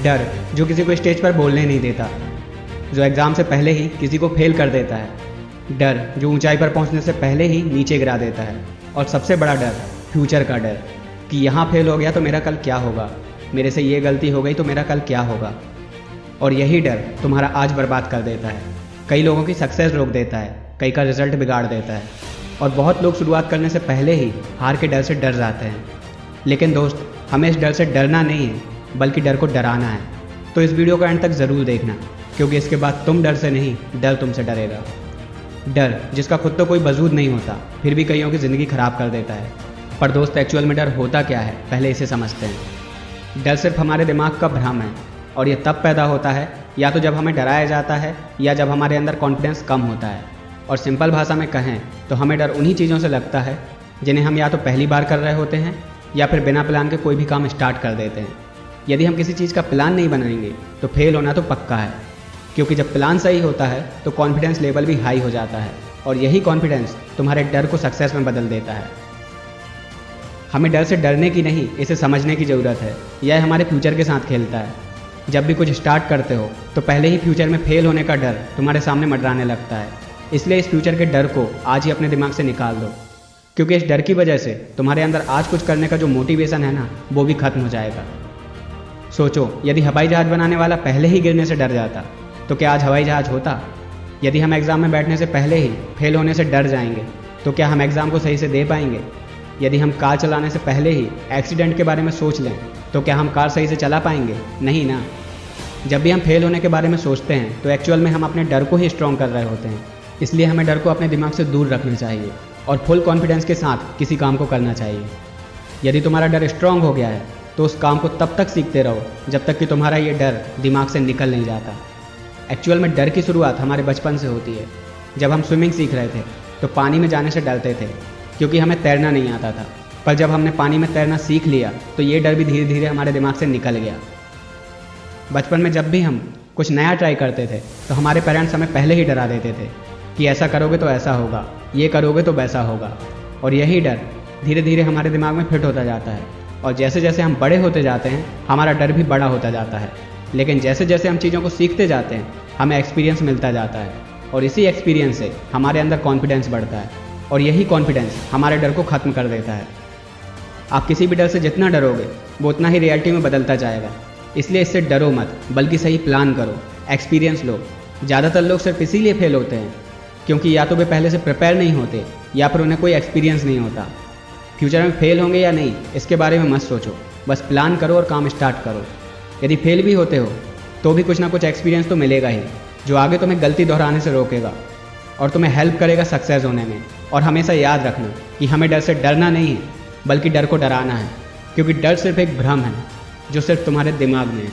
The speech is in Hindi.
डर जो किसी को स्टेज पर बोलने नहीं देता, जो एग्ज़ाम से पहले ही किसी को फेल कर देता है, डर जो ऊंचाई पर पहुंचने से पहले ही नीचे गिरा देता है, और सबसे बड़ा डर फ्यूचर का डर कि यहाँ फेल हो गया तो मेरा कल क्या होगा, मेरे से ये गलती हो गई तो मेरा कल क्या होगा। और यही डर तुम्हारा आज बर्बाद कर देता है, कई लोगों की सक्सेस रोक देता है, कई का रिजल्ट बिगाड़ देता है, और बहुत लोग शुरुआत करने से पहले ही हार के डर से डर जाते हैं। लेकिन दोस्त, हमें इस डर से डरना नहीं है, बल्कि डर को डराना है। तो इस वीडियो को एंड तक ज़रूर देखना, क्योंकि इसके बाद तुम डर से नहीं, डर तुमसे डरेगा। डर जिसका खुद तो कोई वजूद नहीं होता, फिर भी कईयों की ज़िंदगी ख़राब कर देता है। पर दोस्त, एक्चुअल में डर होता क्या है, पहले इसे समझते हैं। डर सिर्फ हमारे दिमाग का भ्रम है, और ये तब पैदा होता है या तो जब हमें डराया जाता है या जब हमारे अंदर कॉन्फिडेंस कम होता है। और सिंपल भाषा में कहें तो हमें डर उन्हीं चीज़ों से लगता है जिन्हें हम या तो पहली बार कर रहे होते हैं या फिर बिना प्लान के कोई भी काम स्टार्ट कर देते हैं। यदि हम किसी चीज़ का प्लान नहीं बनाएंगे तो फेल होना तो पक्का है, क्योंकि जब प्लान सही होता है तो कॉन्फिडेंस लेवल भी हाई हो जाता है, और यही कॉन्फिडेंस तुम्हारे डर को सक्सेस में बदल देता है। हमें डर से डरने की नहीं, इसे समझने की ज़रूरत है। यह हमारे फ्यूचर के साथ खेलता है। जब भी कुछ स्टार्ट करते हो तो पहले ही फ्यूचर में फेल होने का डर तुम्हारे सामने मंडराने लगता है। इसलिए इस फ्यूचर के डर को आज ही अपने दिमाग से निकाल दो, क्योंकि इस डर की वजह से तुम्हारे अंदर आज कुछ करने का जो मोटिवेशन है ना, वो भी खत्म हो जाएगा। सोचो, यदि हवाई जहाज़ बनाने वाला पहले ही गिरने से डर जाता तो क्या आज हवाई जहाज़ होता? यदि हम एग्ज़ाम में बैठने से पहले ही फेल होने से डर जाएंगे तो क्या हम एग्ज़ाम को सही से दे पाएंगे? यदि हम कार चलाने से पहले ही एक्सीडेंट के बारे में सोच लें तो क्या हम कार सही से चला पाएंगे? नहीं ना। जब भी हम फेल होने के बारे में सोचते हैं तो एक्चुअल में हम अपने डर को ही स्ट्रॉन्ग कर रहे होते हैं। इसलिए हमें डर को अपने दिमाग से दूर रखना चाहिए और फुल कॉन्फिडेंस के साथ किसी काम को करना चाहिए। यदि तुम्हारा डर स्ट्रांग हो गया है तो उस काम को तब तक सीखते रहो जब तक कि तुम्हारा ये डर दिमाग से निकल नहीं जाता। एक्चुअल में डर की शुरुआत हमारे बचपन से होती है। जब हम स्विमिंग सीख रहे थे तो पानी में जाने से डरते थे, क्योंकि हमें तैरना नहीं आता था। पर जब हमने पानी में तैरना सीख लिया तो ये डर भी धीरे धीरे हमारे दिमाग से निकल गया। बचपन में जब भी हम कुछ नया ट्राई करते थे तो हमारे पेरेंट्स हमें पहले ही डरा देते थे कि ऐसा करोगे तो ऐसा होगा, ये करोगे तो वैसा होगा। और यही डर धीरे धीरे हमारे दिमाग में फिट होता जाता है, और जैसे जैसे हम बड़े होते जाते हैं हमारा डर भी बड़ा होता जाता है। लेकिन जैसे जैसे हम चीज़ों को सीखते जाते हैं हमें एक्सपीरियंस मिलता जाता है, और इसी एक्सपीरियंस से हमारे अंदर कॉन्फिडेंस बढ़ता है, और यही कॉन्फिडेंस हमारे डर को ख़त्म कर देता है। आप किसी भी डर से जितना डरोगे वो उतना ही रियलिटी में बदलता जाएगा। इसलिए इससे डरो मत, बल्कि सही प्लान करो, एक्सपीरियंस लो। ज़्यादातर लोग सिर्फ इसीलिए फेल होते हैं क्योंकि या तो वे पहले से प्रिपेयर नहीं होते या फिर उन्हें कोई एक्सपीरियंस नहीं होता। फ्यूचर में फेल होंगे या नहीं इसके बारे में मत सोचो, बस प्लान करो और काम स्टार्ट करो। यदि फेल भी होते हो तो भी कुछ ना कुछ एक्सपीरियंस तो मिलेगा ही, जो आगे तुम्हें गलती दोहराने से रोकेगा और तुम्हें हेल्प करेगा सक्सेस होने में। और हमेशा याद रखना कि हमें डर से डरना नहीं है, बल्कि डर को डराना है, क्योंकि डर सिर्फ एक भ्रम है जो सिर्फ तुम्हारे दिमाग में है।